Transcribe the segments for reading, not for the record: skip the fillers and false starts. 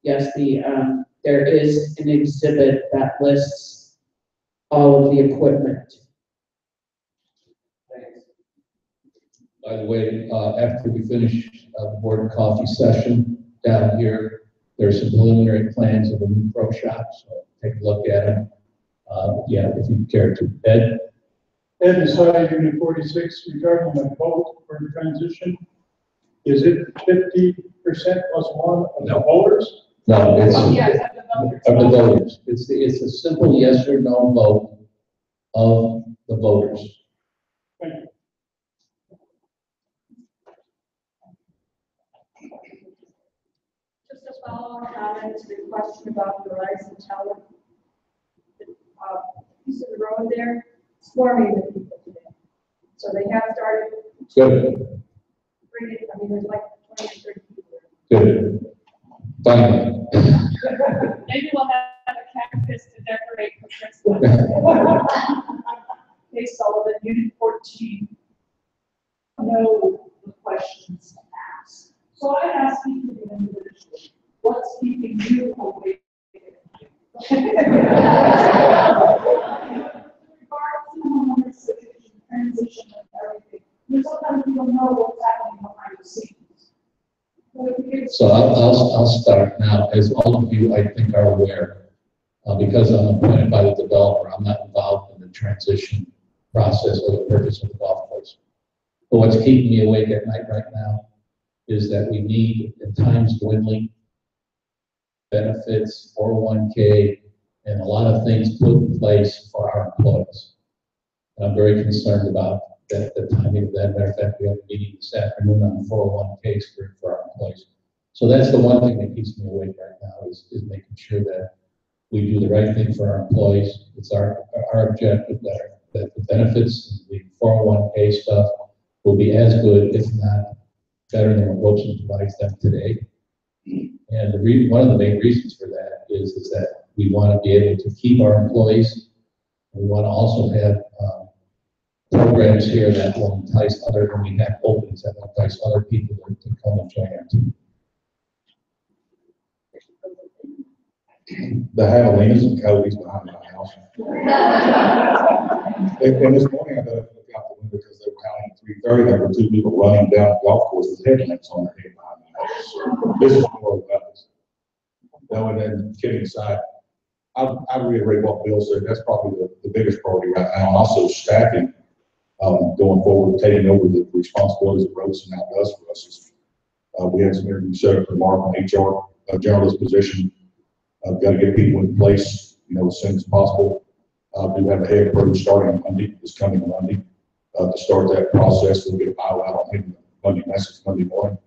yes, there is an exhibit that lists all of the equipment. By the way, after we finish the board coffee session down here, there's some preliminary plans of a new pro shop, so take a look at them. Yeah, if you care to. Ed? Ed decided Unit 46 regarding the vote for transition. Is it 50% plus one of the voters? No, it's Yes, of the voters. It's a simple yes or no vote of the voters. Thank you. Just a follow-up comment to the question about the Verizon tower. Piece of the road there, swarming with people today. So they have started Good, bringing, I mean, there's like 20 or 30 people there. good. Finally. Maybe we'll have a cactus to decorate for Christmas. Hey, Sullivan, Unit 14. Know the questions asked. So I asked you individually, what's keeping you awake? Transition and everything. Because sometimes you don't know what's happening behind the scenes. So I'll start now. As all of you, I think, are aware, because I'm appointed by the developer, I'm not involved in the transition process or the purchase of the golf course. But what's keeping me awake at night right now is that we need, at times, dwindling benefits, 401k, and a lot of things put in place for our employees. And I'm very concerned about the timing of that. Matter of fact, we have a meeting this afternoon on the 401ks for our employees. So that's the one thing that keeps me awake right now is making sure that we do the right thing for our employees. It's our objective that the benefits, the 401k stuff will be as good, if not better than what Wilson provides them today. And one of the main reasons for that is that we want to be able to keep our employees. We want to also have programs here that will entice when we have openings that will entice other people to come and join our team. The javelinas and coyotes behind my house. And this morning I got to look out the window because they were counting 3:30. There were two people running down the golf course with headlamps on their head behind my house. This is more about this. No, and then kidding aside, I reiterate what Bill said. That's probably the biggest priority right now. And also staffing going forward, taking over the responsibilities of Robeson now does for us. We have some interviews set up for Mark on HR, generalist position. I've got to get people in place, as soon as possible. We do have a head coach starting Monday, this coming Monday, to start that process. We'll get a pile out on him Monday morning.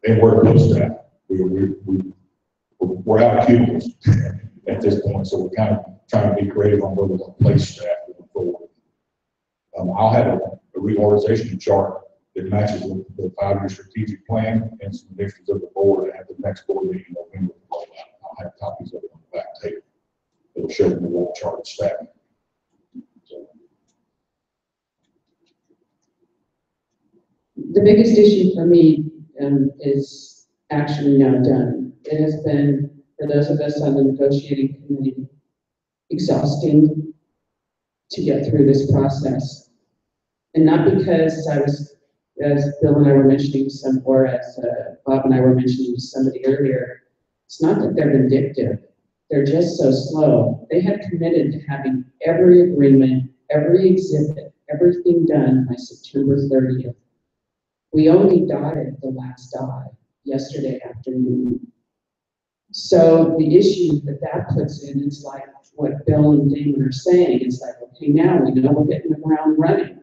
And we're close to that. We're out of cubicles at this point, so we're kind of trying to be creative on where we're going to place staff moving forward. I'll have a reorganization chart that matches with the 5-year strategic plan and some initiatives of the board at the next board meeting in November. I'll have copies of it on the back table. It'll show them the work chart of staffing. So. The biggest issue for me is actually now done. It has been, for those of us on the negotiating committee, exhausting to get through this process. And not because I was, as Bill and I were mentioning or as Bob and I were mentioning to somebody earlier, it's not that they're vindictive. They're just so slow. They had committed to having every agreement, every exhibit, everything done by September 30th. We only dotted the last I yesterday afternoon. So the issue that puts in is like what Bill and Damon are saying. It's like, okay, now we know we're hitting the ground running.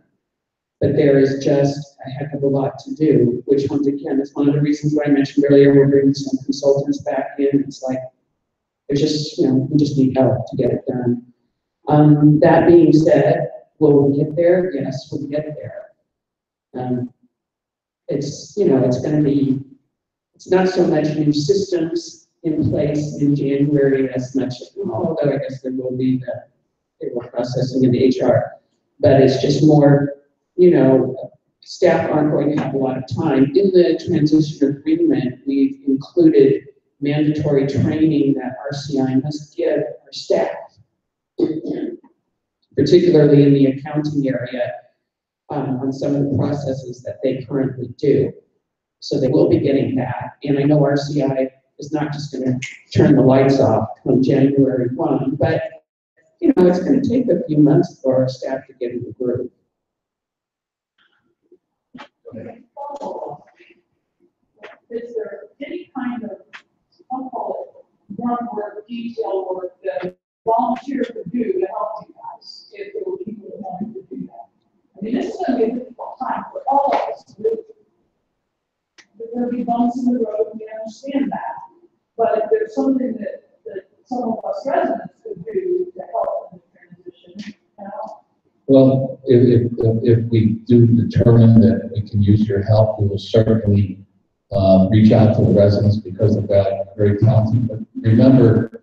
But there is just a heck of a lot to do, which once again, is one of the reasons why I mentioned earlier, we're bringing some consultants back in. It's like, there's just, we just need help to get it done. That being said, will we get there? Yes, we'll get there. It's, it's going to be, it's not so much new systems in place in January as much, although I guess there will be the payroll processing in the HR, but it's just more, staff aren't going to have a lot of time. In the transition agreement, we've included mandatory training that RCI must give our staff, particularly in the accounting area, on some of the processes that they currently do. So they will be getting that. And I know RCI is not just going to turn the lights off come January 1, but you know, it's going to take a few months for our staff to get in the groove. Is there any kind of, I'll call it, grunt work, detail work that volunteers could do to help you guys, if there were people that wanted to do that? I mean, this is gonna be a difficult time for all of us to do. There's gonna be bumps in the road, we understand that. But if there's something that some of us residents could do to help in the transition, you know? Well, if we do determine that we can use your help, we will certainly reach out to the residents because they're very talented. But remember,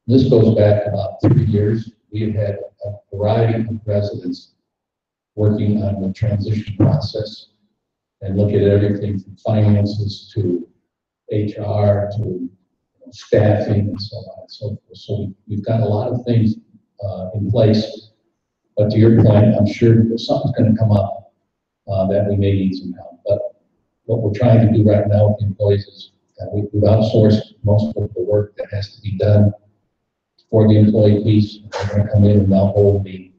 this goes back about 3 years. We have had a variety of residents working on the transition process and look at everything from finances to HR to staffing and so on and so forth. So we've got a lot of things in place. But to your point, I'm sure something's going to come up that we may need some help. But what we're trying to do right now with the employees is we've outsourced most of the work that has to be done for the employee piece. We're going to come in and now hold the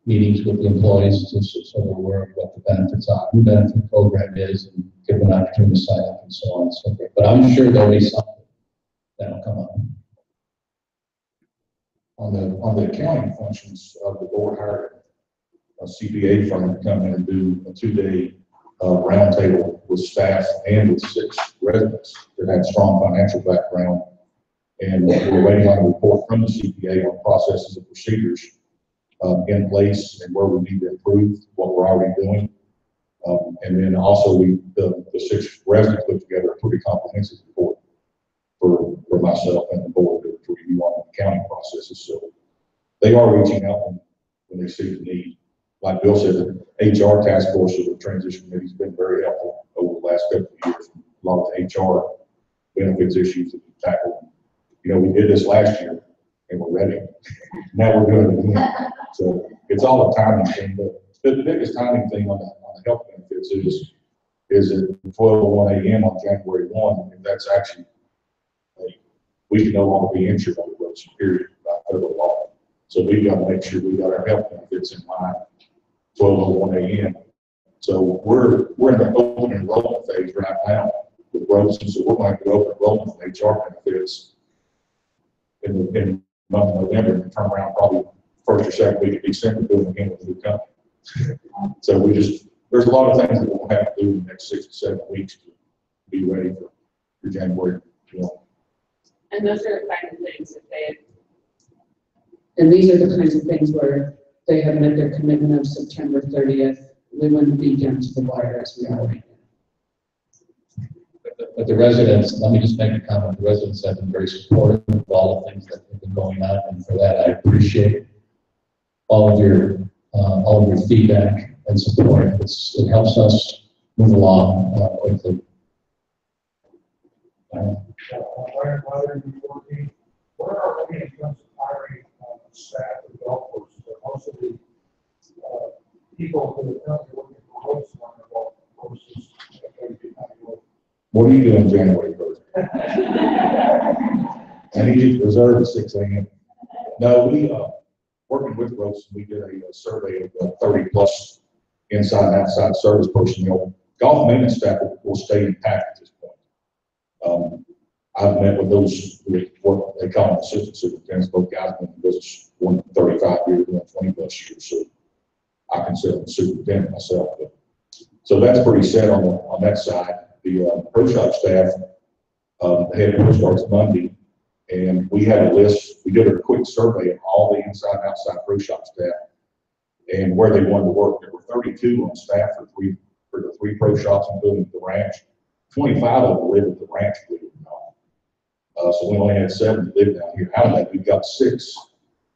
meetings with the employees so they're aware of what the benefits are, who the benefit program is, and give them an opportunity to sign up and so on and so forth. But I'm sure there'll be something that'll come up. On the accounting functions, the board hired a CPA firm to come in and do a 2-day roundtable with staff and with 6 residents that had strong financial background. And we're waiting on a report from the CPA on processes and procedures in place and where we need to improve what we're already doing. And then also the 6 residents put together a pretty comprehensive report for myself and the board to review on the accounting processes. So they are reaching out when they see the need. Like Bill said, the HR task force of the transition committee has been very helpful over the last couple of years. A lot of the HR benefits issues that we tackled. You know, we did this last year and we're ready. Now we're doing it again. So it's all a timing thing, but the biggest timing thing on the health benefits is at 12:01 a.m. on January 1, and that's actually, we can no longer be insured under the period by federal law. So we've got to make sure we got our health benefits in line 12:01 a.m. So we're in the open enrollment phase right now with Rosen, so we're going to open enrollment for HR benefits in the month of November and turn around probably first or second week of December doing again with the new company. So there's a lot of things that we'll have to do in the next 6 to 7 weeks to be ready for January. And those are the kind of things that they. And these are the kinds of things where they have met their commitment of September 30th. We wouldn't be down to the wire as we are right now. But the residents, let me just make a comment, the residents have been very supportive of all the things that have been going on, and for that I appreciate all of your feedback and support. It helps us move along quickly. Where are we when it comes to hiring staff at golf courses? Most of the people who are currently working for hosts on the golf courses. What are you doing January 1st? I need you to reserve at 6 a.m. No, we working with Rosen, we did a survey of 30 plus inside and outside service personnel. Golf maintenance staff will stay intact at this point. I've met with those what they call them assistant superintendents, both guys have been in business 35 years, 20 plus years, so I consider them superintendent myself. But, so that's pretty set on that side. The pro shop staff, they had pro starts Monday, and we had a list. We did a quick survey of all the inside and outside pro shop staff and where they wanted to work. There were 32 on staff for the 3 pro shops, including the ranch. 25 of them live at the ranch, believe it or not. So we only had 7 that live down here. Out of that, we've got 6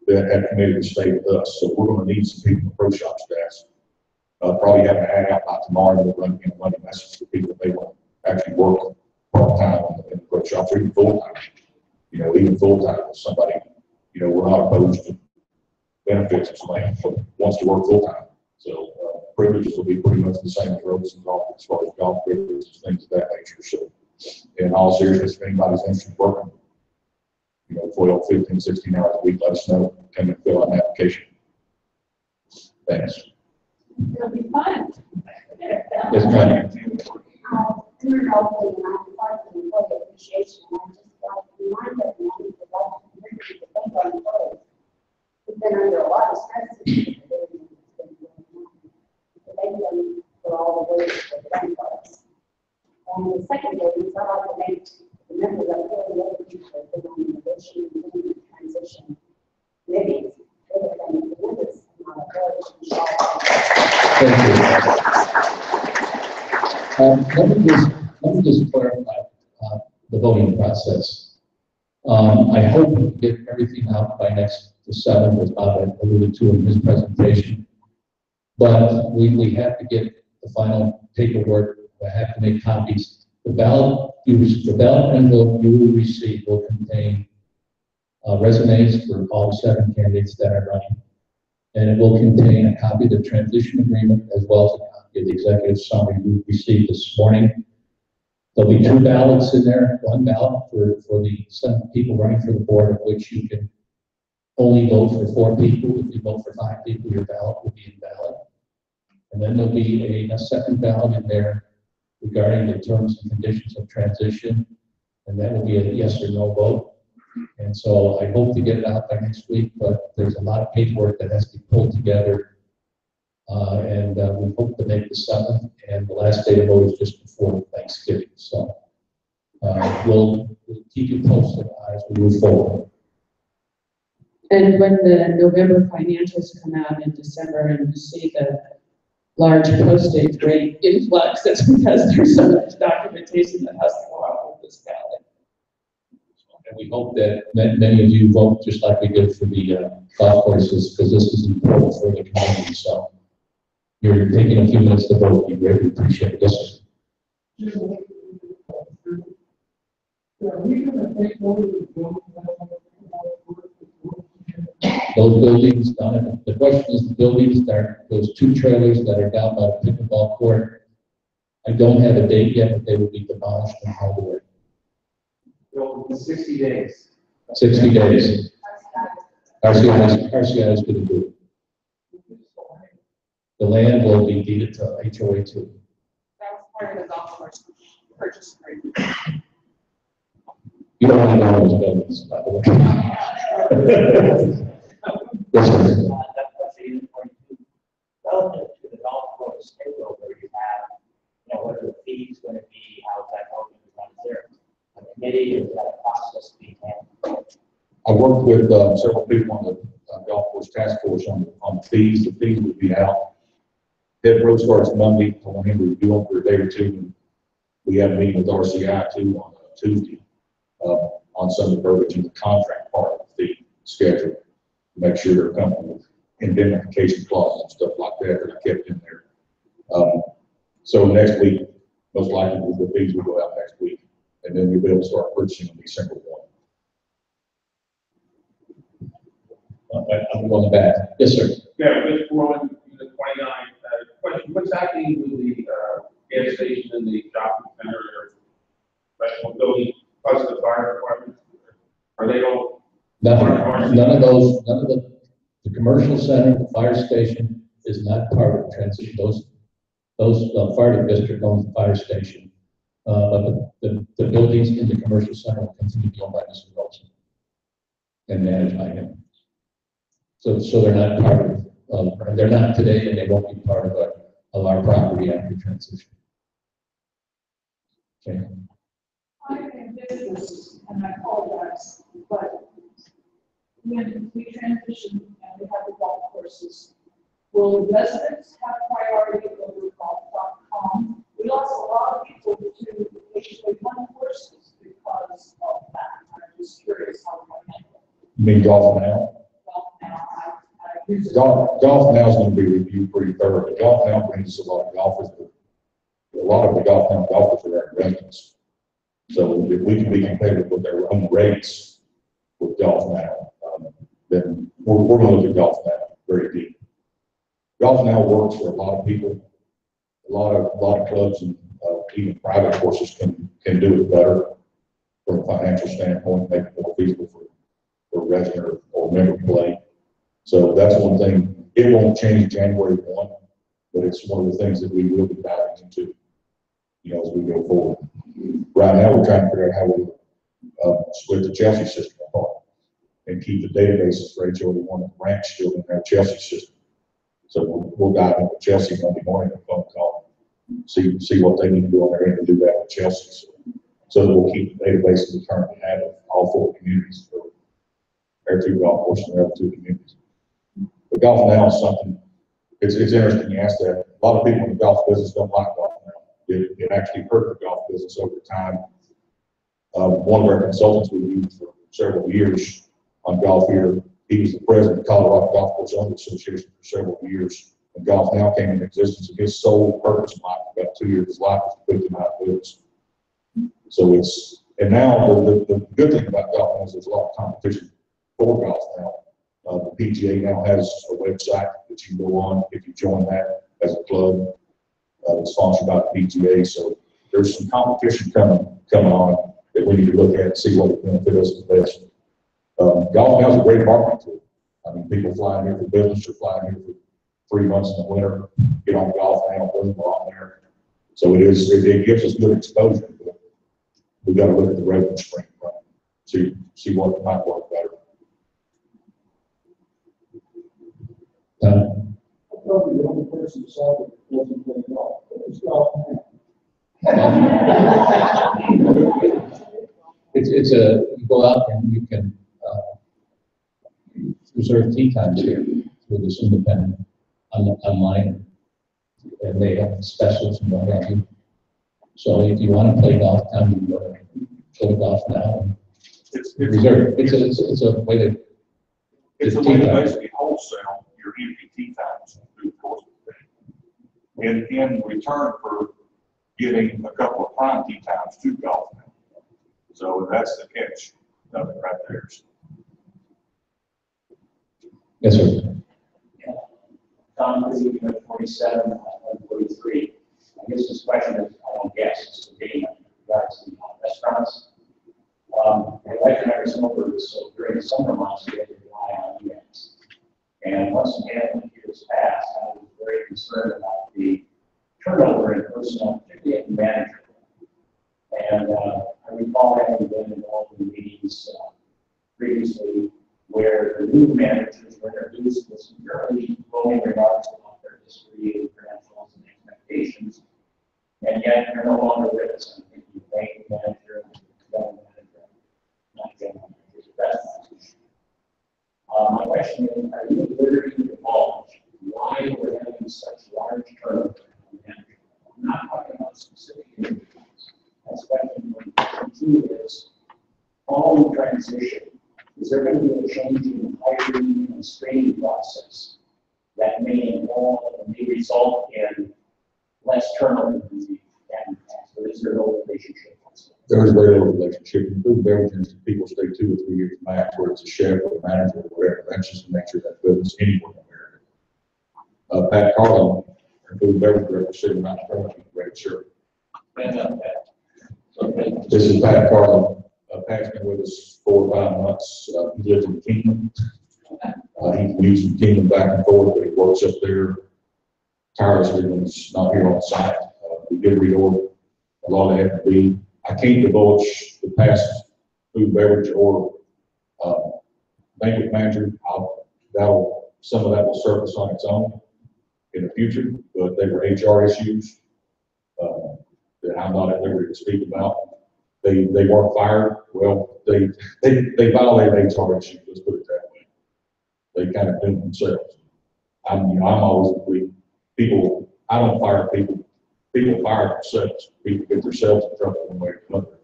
that have committed to stay with us. So we're going to need some people in the pro shop staffs. Probably have an ad out by tomorrow. We'll run a Monday message for people if they want to actually work part-time in the pro shops, or even full-time. You know, even full-time with somebody, you know, we're not opposed to benefits if somebody wants to work full-time. So privileges will be pretty much the same as roads and golf, as far as golf privileges, things of that nature. So in all seriousness, if anybody's interested in working, you know, 12, 15, 16 hours a week, let us know, come and fill out an application. Thanks. It'll be fun. Yes, ma'am. We're also in our department of employee appreciation, and I just want to remind everyone that the golf community, the thank our employees, we've been under a lot of stress. Thank them for all the work that they've done for us. And the second is I like to thank the members of the other people that have been on the negotiating and transition committees. They have done a tremendous amount of work. Thank you. Let me just clarify the voting process. I hope we can get everything out by next the 7th, as Bob alluded to in his presentation. But we have to get the final paperwork. I have to make copies. The ballot envelope you will receive will contain resumes for all 7 candidates that are running. And it will contain a copy of the transition agreement as well as a copy of the executive summary we received this morning. There'll be 2 ballots in there, 1 ballot for the 7 people running for the board, of which you can only vote for 4 people. If you vote for 5 people, your ballot will be invalid. And then there'll be a second ballot in there regarding the terms and conditions of transition. And that will be a yes or no vote. And so I hope to get it out by next week, but there's a lot of paperwork that has to be pulled together. We hope to make the 7th, and the last day to vote is just before Thanksgiving. So we'll keep you posted as we move forward. And when the November financials come out in December and you see the large postage rate influx, that's because there's so much documentation that has to go out with this ballot. And we hope that many of you vote just like we did for the golf courses, because this is important for the community. So you're taking a few minutes to vote. We greatly appreciate it. Yes, sir. Those buildings down, the question is the buildings that those 2 trailers that are down by the pickleball court. I don't have a date yet, but they will be demolished and hauled away. Well, 60 days. 60 days. RCI is going to do it. The land will be deeded to HOA 2. That was part of the golf course purchase agreement. You don't want to know those buildings, by the way. Yes, sir. Relative to the golf course takeover, you have, what are the fees going to be? How's that going to run? Is there a committee? Is that a process being handled? I worked with several people on the golf course task force on the fees. The fees will be out. Head road starts Monday. I want him to review them for a day or 2. And we have a meeting with RCI too on Tuesday on some of the verbiage in the contract part of the fee schedule. Make sure they're comfortable with indemnification clauses and stuff like that that I kept in there. So next week, most likely the fees will go out next week, and then we'll be able to start purchasing on December 1. I'm going back. Yes, sir. Yeah, Mr. Warren, the 29, question, what's happening with the gas station and the shopping center or professional building, plus the fire department? Are they all? None of the commercial center, the fire station is not part of the transition. Those fire district owns the fire station. But the buildings in the commercial center will continue to be owned by Mr. Wilson and managed by him. So they're not part of, they're not today, and they won't be part of our property after transition. Okay. I'm in business, and I apologize, but when we transition and we have the golf courses, will residents have priority over golf.com? We lost a lot of people to HOA1 courses because of that. I'm just curious how we handle it. You mean Golf Now? Golf Now, I use it. Golf Now is going to be reviewed pretty thoroughly. Golf Now brings us a lot of golfers. A lot of the Golf Now golfers are our residents. So if we can be competitive with their own rates with Golf Now, then we're gonna look at Golf Now very deep. Golf Now works for a lot of people. A lot of clubs and even private courses can do it better from a financial standpoint, make it more feasible for resident or member play. So that's one thing. It won't change January 1, but it's one of the things that we will be diving into, as we go forward. Right now, we're trying to figure out how we split the Chelsea system apart and keep the databases for HO1 and Ranch still in our Chelsea system. So we'll dive into Chelsea Monday morning and phone call, see what they need to do on their end to do that with Chelsea. So that we'll keep the database that we currently have of all 4 communities for our 2 golf courses and our other 2 communities. But Golf Now is something, it's interesting you asked that. A lot of people in the golf business don't like Golf Now. It actually hurt the golf business over time. One of our consultants we used for several years on Golf Here, he was the president of the Colorado Golf Course Owners Association for several years. When Golf Now came into existence, and his sole purpose in life, about 2 years of his life, was to put them out of business. So and now the good thing about Golf Now is there's a lot of competition for Golf Now. The PGA now has a website that you can go on if you join that as a club. It's sponsored by the PGA, so there's some competition coming on that we need to look at and see what would benefit us the best. Golf Now is a great marketing tool. I mean, people flying here for business or flying here for 3 months in the winter, get on Golf Now, boom, we're on there. So it gives us good exposure, but we've got to look at the revenue stream, see what might work better. I'm probably the only person decided it wasn't play golf, but it's Golf Now. You go out and you can reserve tee times here through this independent online, and they have specials and what have you. So if you want to play golf, you can go to Golf Now and reserve. It's a way to. It's a way to basically wholesale your empty tee times through the course of the day. In return for giving a couple of prime tee times to Golf Now. So that's the catch of it right there. Yes, sir. Yeah. Tom, 47 and 43. I guess this question is, I don't guess, it's the game in regards to restaurants. My wife and I are smokers, so during the summer months, we have to rely on emails. And once again, years past, I was very concerned about the turnover in personnel, particularly at the manager. And I recall having been involved in meetings previously where the new managers were introduced with some fairly glowing remarks about their history, credentials, and expectations. And yet, they're no longer with us. I'm thinking bank manager, general manager, not general manager, that's my question is, are you very involved why we're having such large turnover in management? I'm not talking about specific individuals. That's question number 2 is, following transition, is there going to be a change in the hiring and screening process that may involve and may result in less turnover than the past? Or is there no relationship? There's very little relationship. In food and beverages, people stay 2 or 3 years max, where it's a chef or a manager or whatever. That's just the nature of that business anywhere in America. Pat Carlin, our food and beverage director, sitting around the front, red shirt. This is Pat Carlin. Pat's been with us 4 or 5 months. He lives in Kingman. He commutes from Kingman back and forth, but he works up there tirelessly when he's not here on site. We did reorder a lot of F&B. I can't divulge the past food and beverage or banquet manager. Some of that will surface on its own in the future, but they were HR issues that I'm not at liberty to speak about. They weren't fired. Well, they violated HR issues. Let's put it that way. They kind of did themselves. I'm always people. I don't fire people. People fire themselves. People get themselves in trouble one way or another.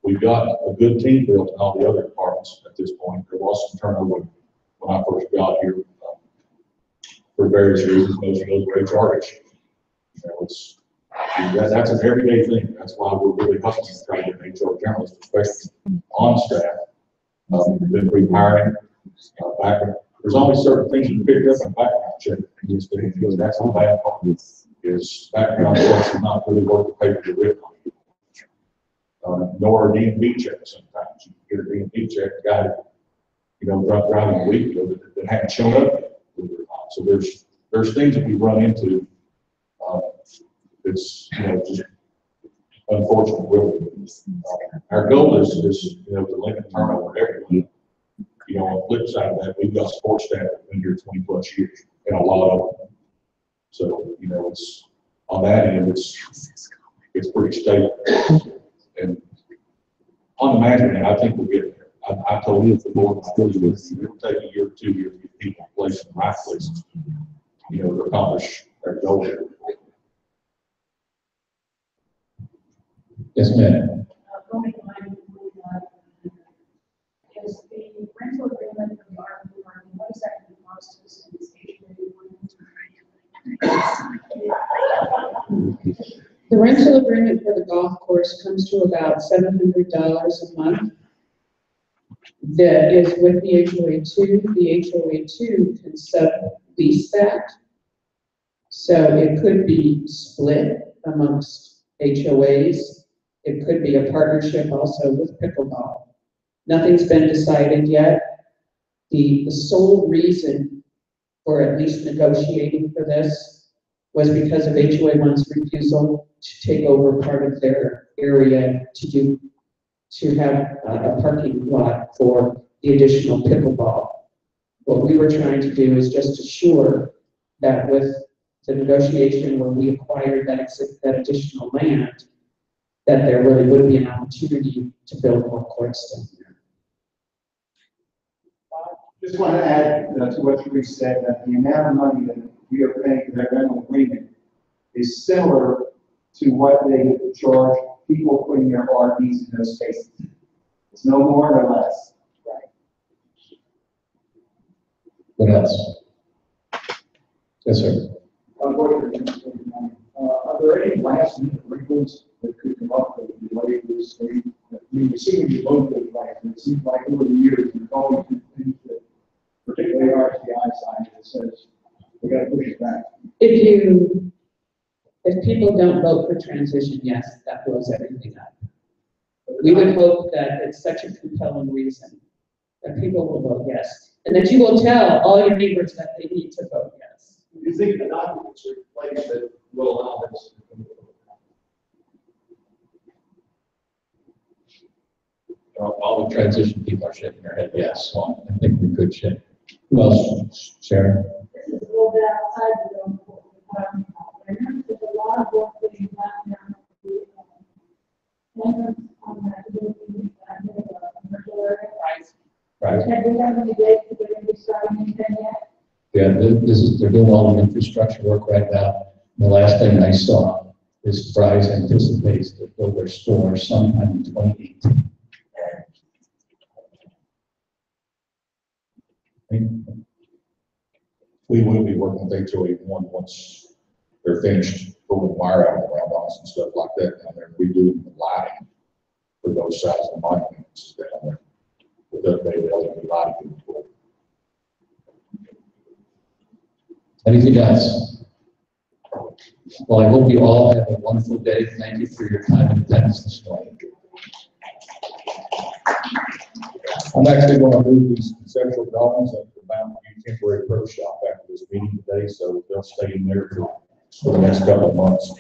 We've got a good team built in all the other departments at this point. There was some turnover when I first got here for various reasons. Most of those were HR issues. That's an everyday thing. That's why we're really hustling to try to get an HR journalist, especially on staff. Been rehiring, there's always certain things you pick up in background check. Because that's the bad part, is background checks are not really worth the paper they're written on. Nor a DMV check sometimes. You get a DMV check, the guy, driving a week ago that hadn't shown up yet. So there's things that we run into. It's, just unfortunate, really. Our goal is, to limit turnover everyone. On the flip side of that, we've got support staff that been here 20+ years, and a lot of them. So, it's, on that end, it's pretty stable. And on the management, I think we'll get there. I told you, if the board was good, it'll take a year or 2 years to get people in place in the right places, to accomplish their goal. Yes, ma'am. Going behind is the rental agreement for the RV parking, what is that going to cost us in this The rental agreement for the golf course comes to about $700 a month. That is with the HOA2. The HOA2 can sublease that. So it could be split amongst HOAs. It could be a partnership also with pickleball. Nothing's been decided yet. The sole reason for at least negotiating for this was because of HOA1's refusal to take over part of their area to have a parking lot for the additional pickleball. What we were trying to do is just assure that with the negotiation where we acquired that additional land, that there really would be an opportunity to build more courts down there. Just want to add to what you said, that the amount of money that we are paying for that rental agreement is similar to what they charge people putting their RVs in those spaces. It's no more nor less. Right. What else? Yes, sir. Are there any last minute wrinkles that could come up with the way this thing? We've seen the local plans, and it seems like over the years we've always done things that, particularly RTI side, that says we got to push it back. If people don't vote for transition, yes, that blows everything up. We would hope that it's such a compelling reason that people will vote yes, and that you will tell all your neighbors that they need to vote yes. Do you think the documents are in place that will allow this? All the transition people are shaking their head yes, so I think we could shake. Who else? Sharon? This is a little bit outside the zone of what we're talking about. There's a lot of work being done now. On that, commercial area. Right. Have we have any dates that they're going to be starting in yet? Yeah, they're doing all the infrastructure work right now. The last thing I saw is Fry's anticipates to build their store sometime in 2018. We will be working with HOA1 once they're finished pulling wire out of the round box and stuff like that down there. We do the lighting for those sides of the monuments down there with updated LED lighting. Anything else? Well, I hope you all have a wonderful day. Thank you for your time and attendance this morning. I'm actually going to move these conceptual drawings up to the Mountain View Temporary Pro Shop after this meeting today, so they'll stay in there for the next couple of months.